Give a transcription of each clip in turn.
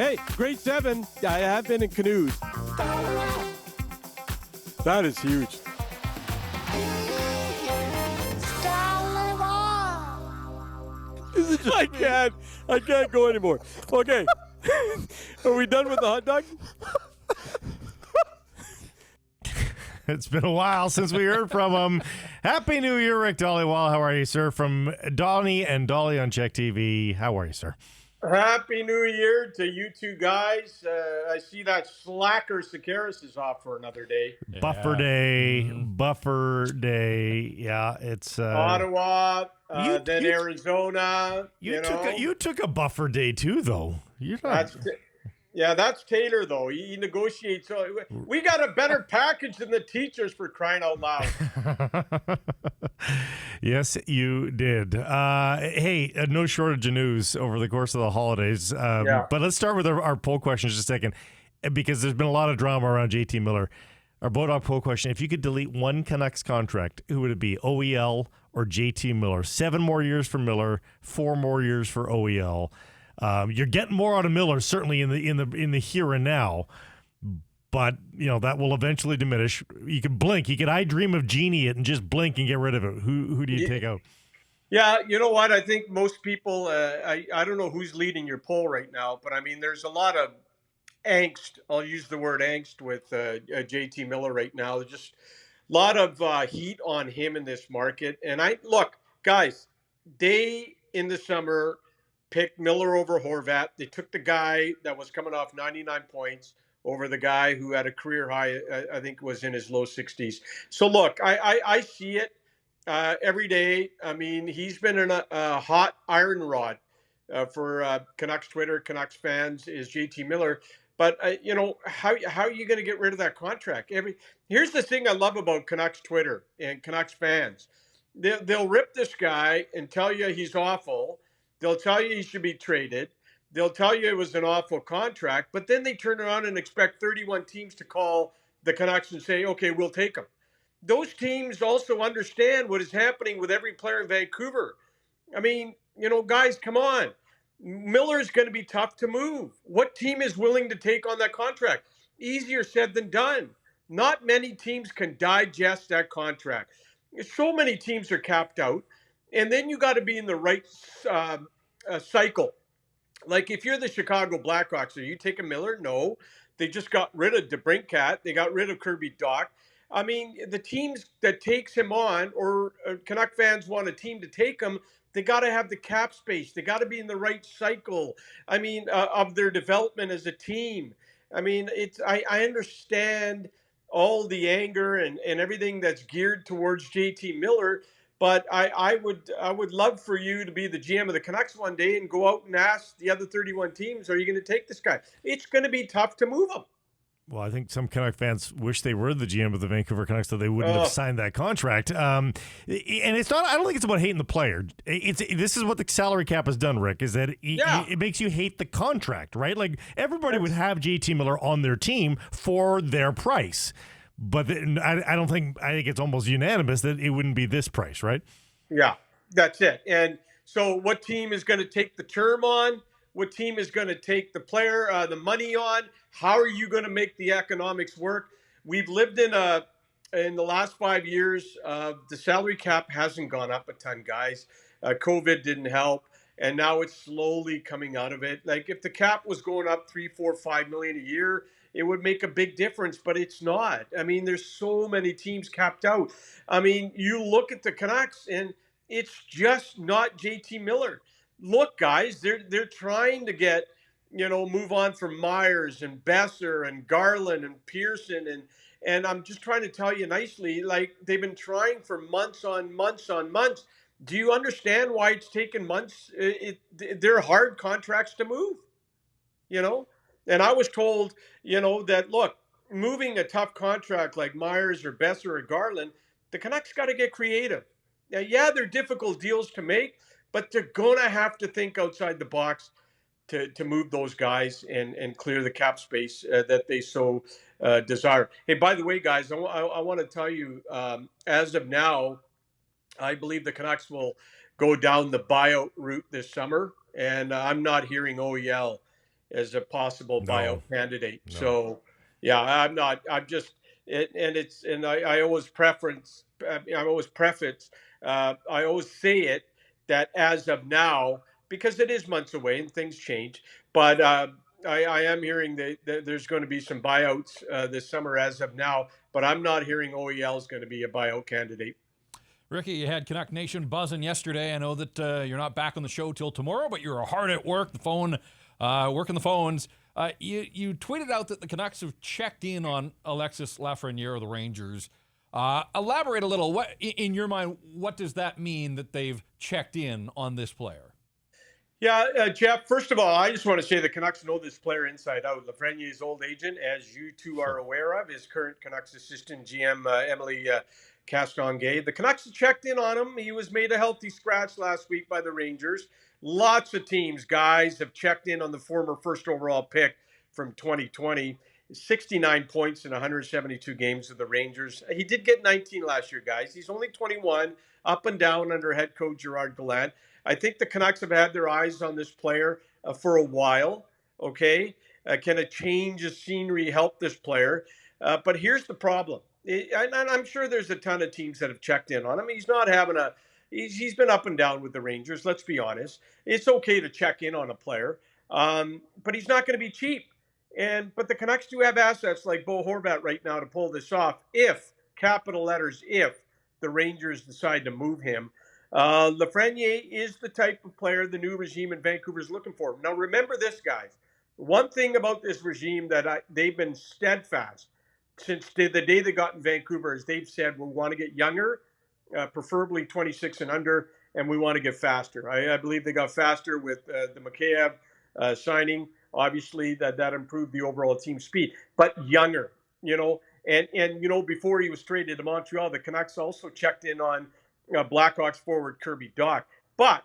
Hey, grade 7, I have been in canoes. That is huge. I can't go anymore. Okay. Are we done with the hot dog? It's been a while since we heard from him. Happy New Year, Rick Dhaliwal. How are you, sir? From Donnie and Dolly on Check TV. How are you, sir? Happy New Year to you two guys. I see that slacker Sakaris is off for another day. Buffer day. Yeah, it's Ottawa, then Arizona. You took a buffer day too, though. That's Taylor, though. He negotiates. We got a better package than the teachers, for crying out loud. Yes, you did. Hey, no shortage of news over the course of the holidays. But let's start with our poll question just a second, because there's been a lot of drama around JT Miller. Our Bodog poll question: if you could delete one Canucks contract, who would it be, OEL or JT Miller? 7 more years for Miller, 4 more years for OEL. You're getting more out of Miller, certainly in the here and now, but that will eventually diminish. You could blink. You could I dream of Genie it and just blink and get rid of it. Who do you take out? Yeah, you know what? I think most people. I don't know who's leading your poll right now, but I mean, there's a lot of angst. I'll use the word angst with JT Miller right now. There's just a lot of heat on him in this market. And look, guys, they in the summer picked Miller over Horvat. They took the guy that was coming off 99 points over the guy who had a career high, I think was in his low 60s. So look, I see it every day. I mean, he's been in a hot iron rod for Canucks Twitter, Canucks fans, is JT Miller. But, how are you going to get rid of that contract? Here's the thing I love about Canucks Twitter and Canucks fans. They'll rip this guy and tell you he's awful. They'll tell you he should be traded. They'll tell you it was an awful contract, but then they turn around and expect 31 teams to call the Canucks and say, okay, we'll take him. Those teams also understand what is happening with every player in Vancouver. I mean, guys, come on. Miller's going to be tough to move. What team is willing to take on that contract? Easier said than done. Not many teams can digest that contract. So many teams are capped out. And then you got to be in the right cycle. Like if you're the Chicago Blackhawks, are you taking Miller? No. They just got rid of DeBrincat. They got rid of Kirby Dach. I mean, the teams that takes him on, or Canuck fans want a team to take him, they got to have the cap space. They got to be in the right cycle. I mean, of their development as a team. I mean, I understand all the anger and everything that's geared towards JT Miller. But I would love for you to be the GM of the Canucks one day and go out and ask the other 31 teams, are you going to take this guy? It's going to be tough to move him. Well, I think some Canuck fans wish they were the GM of the Vancouver Canucks, so they wouldn't have signed that contract. And it's not. I don't think it's about hating the player. This is what the salary cap has done, Rick. Is that it makes you hate the contract, right? Like everybody would have JT Miller on their team for their price. But I think it's almost unanimous that it wouldn't be this price, right? Yeah, that's it. And so what team is going to take the term on? What team is going to take the player, the money on? How are you going to make the economics work? We've lived in the last 5 years, the salary cap hasn't gone up a ton, guys. COVID didn't help. And now it's slowly coming out of it. Like if the cap was going up 3, 4, 5 million a year, it would make a big difference, but it's not. I mean, there's so many teams capped out. I mean, you look at the Canucks, and it's just not JT Miller. Look, guys, they're trying to get, move on from Myers and Besser and Garland and Pearson. And I'm just trying to tell you nicely, like they've been trying for months on months on months. Do you understand why it's taken months? They're hard contracts to move, And I was told, that, look, moving a tough contract like Myers or Besser or Garland, the Canucks got to get creative. Now, yeah, they're difficult deals to make, but they're going to have to think outside the box to move those guys and clear the cap space that they so desire. Hey, by the way, guys, I want to tell you, as of now, I believe the Canucks will go down the buyout route this summer, and I'm not hearing OEL as a possible No. buyout candidate. No. So, yeah, I'm not. I'm just, and I always preference. I always preface. I always say it that as of now, because it is months away and things change. But I am hearing that there's going to be some buyouts this summer as of now. But I'm not hearing OEL is going to be a buyout candidate. Ricky, you had Canuck Nation buzzing yesterday. I know that you're not back on the show till tomorrow, but you're hard at work, working the phones. You tweeted out that the Canucks have checked in on Alexis Lafrenière of the Rangers. Elaborate a little. What, in your mind, what does that mean that they've checked in on this player? Yeah, Jeff, first of all, I just want to say the Canucks know this player inside out. Lafreniere's old agent, as you two are aware of, is current Canucks assistant GM Emily Castonguay. The Canucks have checked in on him. He was made a healthy scratch last week by the Rangers. Lots of teams, guys, have checked in on the former first overall pick from 2020. 69 points in 172 games with the Rangers. He did get 19 last year, guys. He's only 21, up and down under head coach Gerard Gallant. I think the Canucks have had their eyes on this player for a while, okay? Can a change of scenery help this player? But here's the problem. And I'm sure there's a ton of teams that have checked in on him. He's not having he's been up and down with the Rangers, let's be honest. It's okay to check in on a player, but he's not going to be cheap. But the Canucks do have assets like Bo Horvat right now to pull this off if, capital letters, if the Rangers decide to move him. Lafreniere is the type of player the new regime in Vancouver is looking for. Now, remember this, guys. One thing about this regime that they've been steadfast since the day they got in Vancouver is they've said we want to get younger, preferably 26 and under, and we want to get faster. I believe they got faster with the Mikheyev signing. Obviously, that improved the overall team speed, but younger, and before he was traded to Montreal, the Canucks also checked in on Blackhawks forward Kirby Dach. But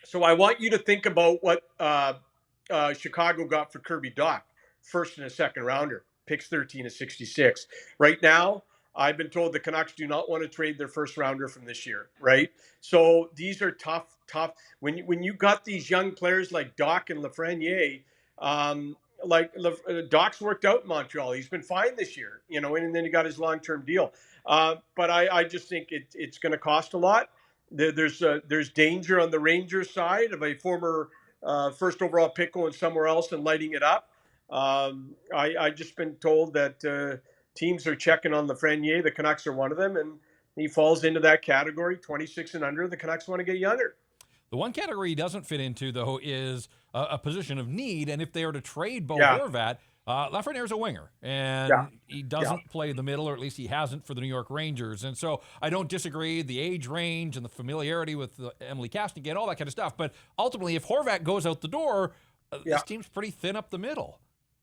so I want you to think about what Chicago got for Kirby Dach, first and a second rounder, picks 13 to 66. Right now, I've been told the Canucks do not want to trade their first rounder from this year, right? So these are tough. When you got these young players like Dach and Lafreniere, Doc's worked out in Montreal. He's been fine this year, and then he got his long-term deal. But I just think it's going to cost a lot. There's danger on the Rangers side of a former first overall pick going somewhere else and lighting it up. I just been told that teams are checking on Lafreniere. The Canucks are one of them, and he falls into that category, 26 and under. The Canucks want to get younger. The one category he doesn't fit into, though, is a position of need. And if they are to trade Bo Horvat, Lafreniere's a winger, and he doesn't play the middle, or at least he hasn't for the New York Rangers. And so I don't disagree, the age range and the familiarity with Emily Castonguay and all that kind of stuff. But ultimately, if Horvat goes out the door, this team's pretty thin up the middle.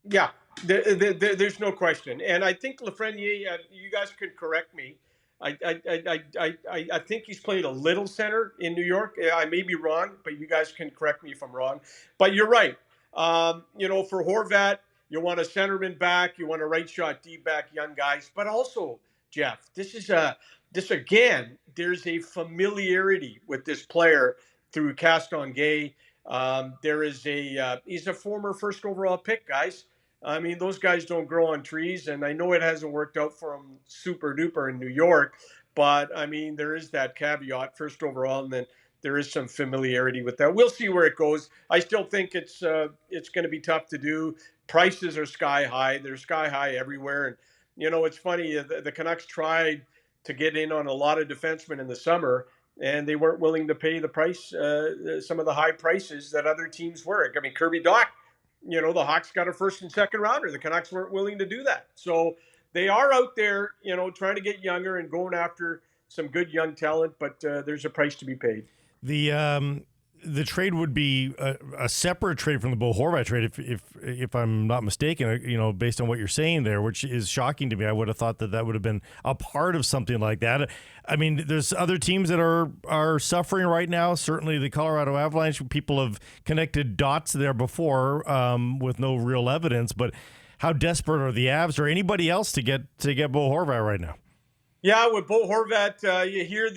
Yeah, there's no question. And I think Lafreniere, you guys could correct me. I think he's played a little center in New York. I may be wrong, but you guys can correct me if I'm wrong. But you're right. For Horvat, you want a centerman back, you want a right shot D back, young guys. But also, Jeff, there's a familiarity with this player through Castonguay. He's a former first overall pick, guys. I mean, those guys don't grow on trees, and I know it hasn't worked out for him super duper in New York, but I mean, there is that caveat, first overall, and then there is some familiarity with that. We'll see where it goes. I still think it's going to be tough to do. Prices are sky high. They're sky high everywhere, and it's funny. The Canucks tried to get in on a lot of defensemen in the summer, and they weren't willing to pay the price, some of the high prices that other teams were. I mean, Kirby Dach. The Hawks got a first and second rounder. The Canucks weren't willing to do that. So they are out there, trying to get younger and going after some good young talent, but there's a price to be paid. The trade would be a separate trade from the Bo Horvat trade, if I'm not mistaken. Based on what you're saying there, which is shocking to me. I would have thought that would have been a part of something like that. I mean, there's other teams that are suffering right now. Certainly, the Colorado Avalanche. People have connected dots there before with no real evidence. But how desperate are the Avs or anybody else to get Bo Horvat right now? Yeah, with Bo Horvat, you hear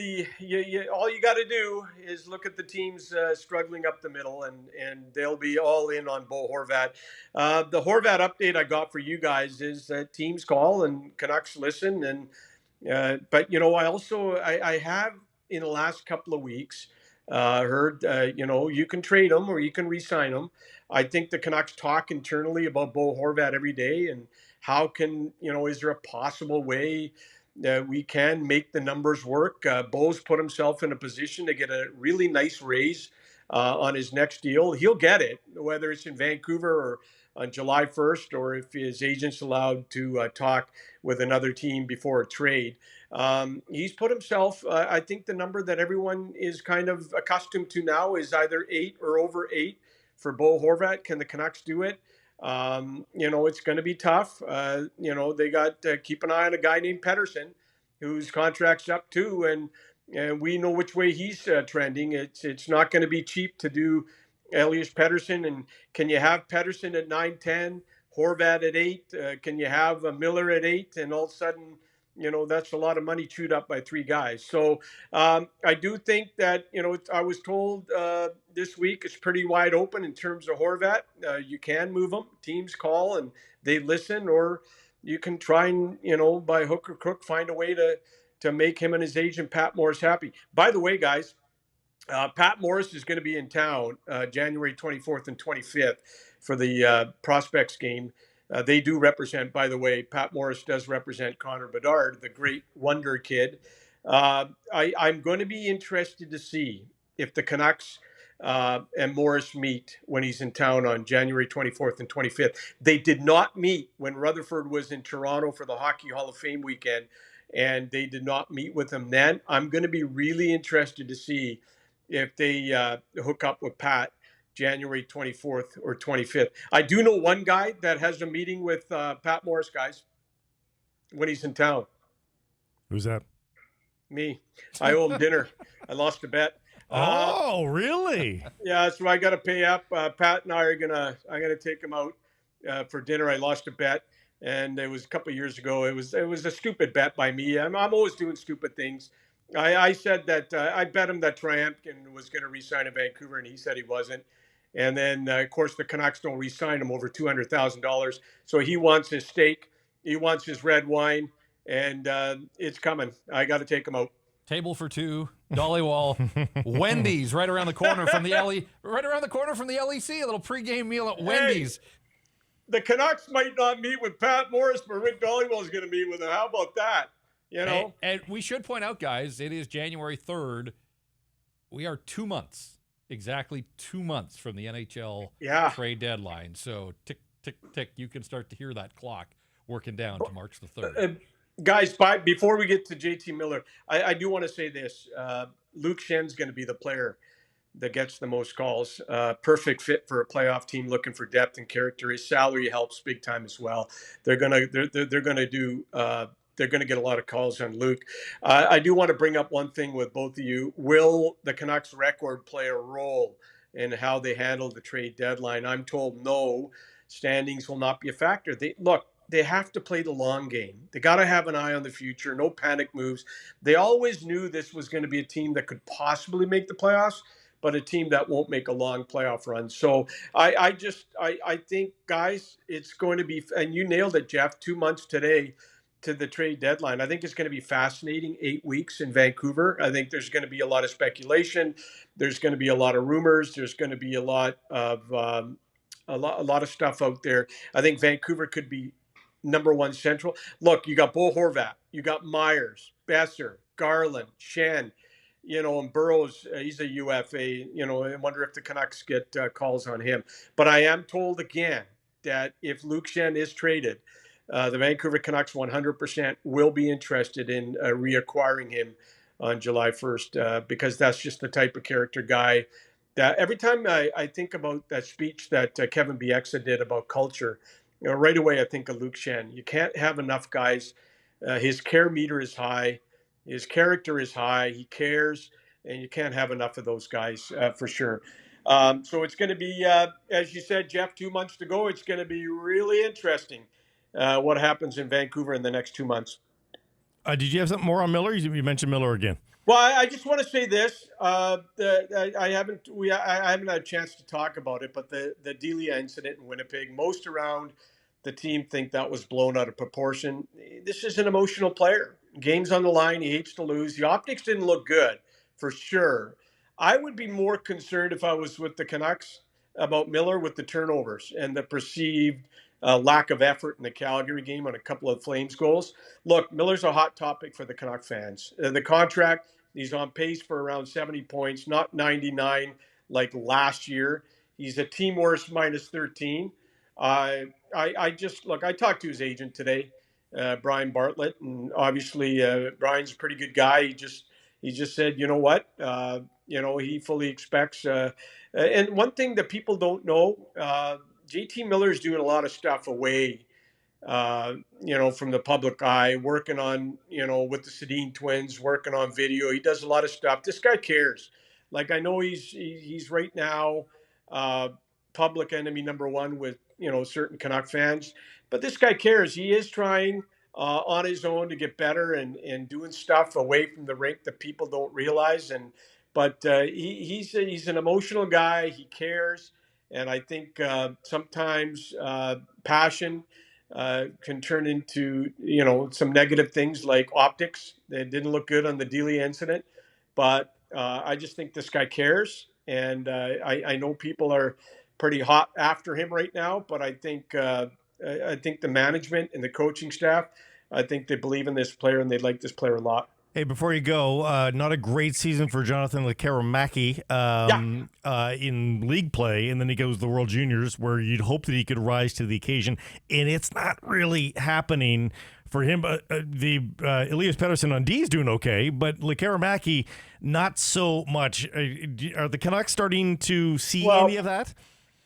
all you got to do is look at the teams struggling up the middle, and they'll be all in on Bo Horvat. The Horvat update I got for you guys is that teams call and Canucks listen, and but I have in the last couple of weeks heard you can trade him or you can re-sign him. I think the Canucks talk internally about Bo Horvat every day, and how can is there a possible way we can make the numbers work? Bo's put himself in a position to get a really nice raise on his next deal. He'll get it, whether it's in Vancouver or on July 1st, or if his agent's allowed to talk with another team before a trade. He's put himself, I think the number that everyone is kind of accustomed to now is either 8 or over 8 for Bo Horvat. Can the Canucks do it? It's going to be tough. They got to keep an eye on a guy named Pettersson, whose contract's up too, and we know which way he's trending. It's not going to be cheap to do Elias Pettersson. And can you have Pettersson at 9-10, Horvat at 8? Can you have a Miller at 8? And all of a sudden, that's a lot of money chewed up by 3 guys. So I do think that, I was told this week it's pretty wide open in terms of Horvat. You can move him. Teams call and they listen, or you can try and, by hook or crook, find a way to make him and his agent, Pat Morris, happy. By the way, guys, Pat Morris is going to be in town January 24th and 25th for the prospects game. They do represent, by the way, Pat Morris does represent Connor Bedard, the great wonder kid. I'm going to be interested to see if the Canucks and Morris meet when he's in town on January 24th and 25th. They did not meet when Rutherford was in Toronto for the Hockey Hall of Fame weekend, and they did not meet with him then. I'm going to be really interested to see if they hook up with Pat January 24th or 25th. I do know one guy that has a meeting with Pat Morris, guys, when he's in town. Who's that? Me. I owe him dinner. I lost a bet. Oh, really? Yeah, so I got to pay up. Pat and I'm gonna take him out for dinner. I lost a bet, and it was a couple of years ago. It was a stupid bet by me. I'm always doing stupid things. I said that I bet him that Triumph was going to re-sign in Vancouver, and he said he wasn't. And then, of course, the Canucks don't re-sign him over $200,000. So he wants his steak. He wants his red wine, and it's coming. I got to take him out. Table for 2, Dhaliwal, Wendy's right around the corner from the LEC. A little pregame meal at Wendy's. Hey, the Canucks might not meet with Pat Morris, but Rick Dhaliwal is going to meet with him. How about that? And we should point out, guys, it is January 3rd. We are 2 months. Exactly 2 months from the NHL trade deadline. So tick, tick, tick. You can start to hear that clock working down to March the 3rd. Guys, before we get to JT Miller, I do want to say this. Luke Schenn's going to be the player that gets the most calls. Perfect fit for a playoff team looking for depth and character. His salary helps big time as well. They're going to get a lot of calls on Luke. I do want to bring up one thing with both of you. Will the Canucks record play a role in how they handle the trade deadline? I'm told no. Standings will not be a factor. They have to play the long game. They got to have an eye on the future. No panic moves. They always knew this was going to be a team that could possibly make the playoffs, but a team that won't make a long playoff run. So I think, guys, it's going to be, and you nailed it, Jeff, 2 months today to the trade deadline. I think it's going to be fascinating 8 weeks in Vancouver. I think there's going to be a lot of speculation. There's going to be a lot of rumors. There's going to be a lot of stuff out there. I think Vancouver could be number one central. Look, you got Bo Horvat, you got Myers, Besser, Garland, Schenn, and Burrows, he's a UFA. I wonder if the Canucks get calls on him. But I am told again that if Luke Schenn is traded, the Vancouver Canucks 100% will be interested in reacquiring him on July 1st because that's just the type of character guy that every time I think about that speech that Kevin Bieksa did about culture, right away I think of Luke Schenn. You can't have enough guys. His care meter is high. His character is high. He cares, and you can't have enough of those guys for sure. So it's going to be, as you said, Jeff, 2 months to go. It's going to be really interesting what happens in Vancouver in the next 2 months. Did you have something more on Miller? You mentioned Miller again. Well, I just want to say this. I haven't had a chance to talk about it, but the Delia incident in Winnipeg, most around the team think that was blown out of proportion. This is an emotional player. Game's on the line. He hates to lose. The optics didn't look good, for sure. I would be more concerned if I was with the Canucks about Miller with the turnovers and the perceived lack of effort in the Calgary game on a couple of Flames goals. Look, Miller's a hot topic for the Canuck fans. The contract, he's on pace for around 70 points, not 99 like last year. He's a team worst minus 13. I talked to his agent today, Brian Bartlett, and obviously Brian's a pretty good guy. He just said, you know what, he fully expects. And one thing that people don't know, JT Miller is doing a lot of stuff away, from the public eye, working on, with the Sedin twins, working on video. He does a lot of stuff. This guy cares. Like, I know he's right now public enemy number one with, certain Canuck fans, but this guy cares. He is trying on his own to get better and doing stuff away from the rink that people don't realize. But he's an emotional guy. He cares. And I think sometimes passion can turn into, some negative things like optics. That didn't look good on the Delia incident. But I just think this guy cares. And I know people are pretty hot after him right now. But I think the management and the coaching staff, I think they believe in this player and they like this player a lot. Hey, before you go, not a great season for Jonathan Lekkerimäki in league play, and then he goes to the World Juniors, where you'd hope that he could rise to the occasion, and it's not really happening for him. Elias Pettersson on D is doing okay, but Lekkerimäki, not so much. Are the Canucks starting to see any of that?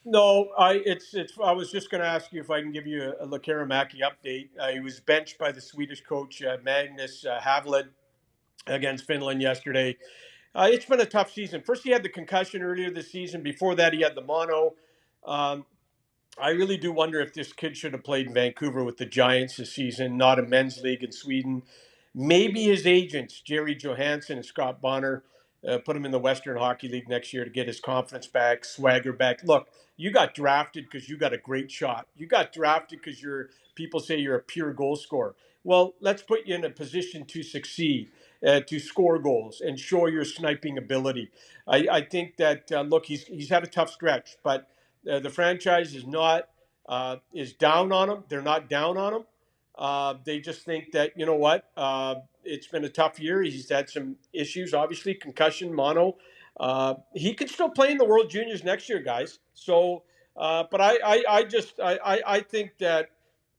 No, I was just going to ask you if I can give you a Lekkerimäki update. He was benched by the Swedish coach Magnus Havlid against Finland yesterday. It's been a tough season. First, he had the concussion earlier this season. Before that, he had the mono. I really do wonder if this kid should have played in Vancouver with the Giants this season, not a men's league in Sweden. Maybe his agents, Jerry Johansson and Scott Bonner, put him in the Western Hockey League next year to get his confidence back, swagger back. Look, you got drafted because you got a great shot. You got drafted because people say you're a pure goal scorer. Well, let's put you in a position to succeed. To score goals and show your sniping ability. I think that look, he's had a tough stretch, but the franchise is down on him. They're not down on him. They just think that, you know what, it's been a tough year. He's had some issues, obviously, concussion, mono. He could still play in the World Juniors next year, guys. So, but I think that,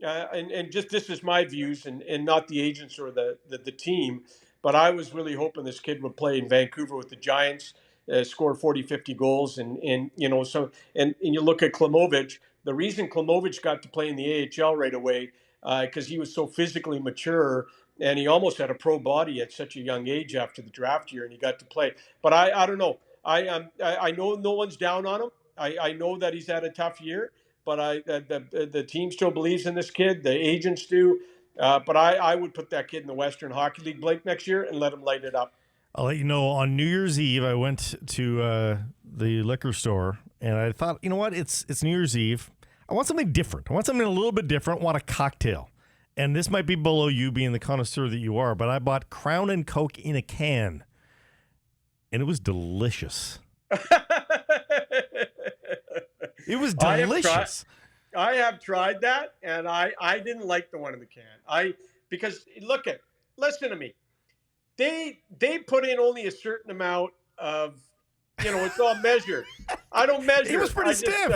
and just this is my views and not the agents or the team. But I was really hoping this kid would play in Vancouver with the Giants, score 40, 50 goals. And you look at Klimovich, the reason Klimovich got to play in the AHL right away, because he was so physically mature and he almost had a pro body at such a young age after the draft year, and he got to play. But I don't know. I know no one's down on him. I know that he's had a tough year, but the team still believes in this kid. The agents do. But I would put that kid in the Western Hockey League, Blake, next year and let him light it up. I'll let you know, on New Year's Eve, I went to the liquor store, and I thought, you know what, it's New Year's Eve. I want something different. I want something a little bit different. I want a cocktail. And this might be below you being the connoisseur that you are, but I bought Crown and Coke in a can, and it was delicious. It was delicious. I have tried that, and I didn't like the one in the can. Because listen to me. They put in only a certain amount of, it's all measured. I don't measure. It was pretty stiff.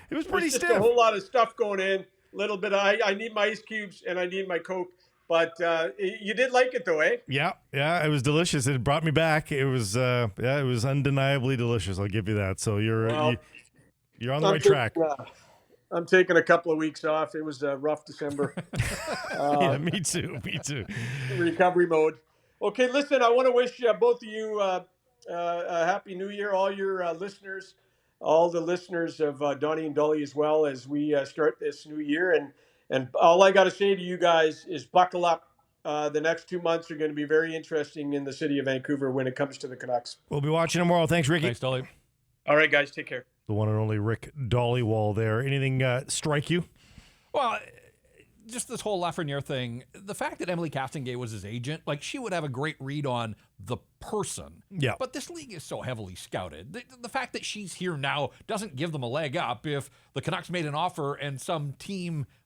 It was pretty stiff. Just a whole lot of stuff going in. A little bit. I need my ice cubes and I need my Coke. But you did like it though, eh? Yeah, it was delicious. It brought me back. It was it was undeniably delicious. I'll give you that. So you're on the right track. I'm taking a couple of weeks off. It was a rough December. Yeah, me too. Recovery mode. Okay, listen, I want to wish both of you a happy new year, all your listeners, all the listeners of Donnie and Dolly as well, as we start this new year. And all I got to say to you guys is buckle up. the next 2 months are going to be very interesting in the city of Vancouver when it comes to the Canucks. We'll be watching tomorrow. Thanks, Ricky. Thanks, Dolly. All right, guys, take care. The one and only Rick Dhaliwal there. Anything strike you? Well, just this whole Lafreniere thing, the fact that Emily Castonguay was his agent, like, she would have a great read on the person. Yeah. But this league is so heavily scouted. The fact that she's here now doesn't give them a leg up. If the Canucks made an offer and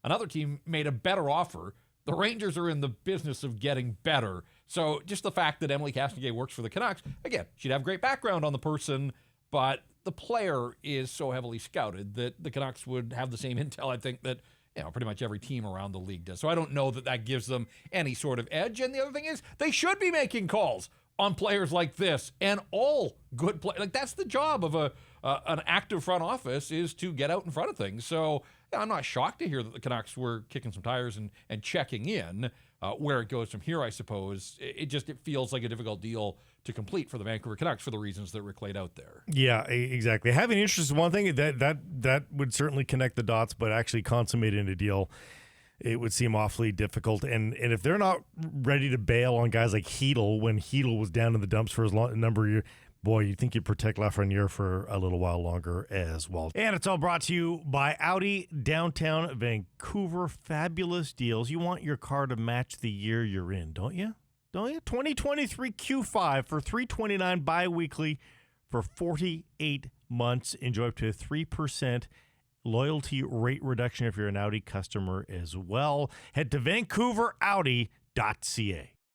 another team made a better offer, the Rangers are in the business of getting better. So just the fact that Emily Castonguay works for the Canucks, again, she'd have great background on the person, but the player is so heavily scouted that the Canucks would have the same intel, I think, that pretty much every team around the league does. So I don't know that gives them any sort of edge. And the other thing is, they should be making calls on players like this and all good players. Like, that's the job of an active front office, is to get out in front of things. So I'm not shocked to hear that the Canucks were kicking some tires and checking in. Where it goes from here, I suppose, it feels like a difficult deal to complete for the Vancouver Canucks for the reasons that Rick laid out there. Yeah, exactly. Having interest is one thing that would certainly connect the dots, but actually consummating a deal, it would seem awfully difficult. And if they're not ready to bail on guys like Hedl when Hedl was down in the dumps for a number of years, boy, you'd think you'd protect Lafreniere for a little while longer as well. And it's all brought to you by Audi Downtown Vancouver. Fabulous deals. You want your car to match the year you're in, don't you? 2023 Q5 for $329 bi-weekly for 48 months. Enjoy up to 3% loyalty rate reduction if you're an Audi customer as well. Head to VancouverAudi.ca.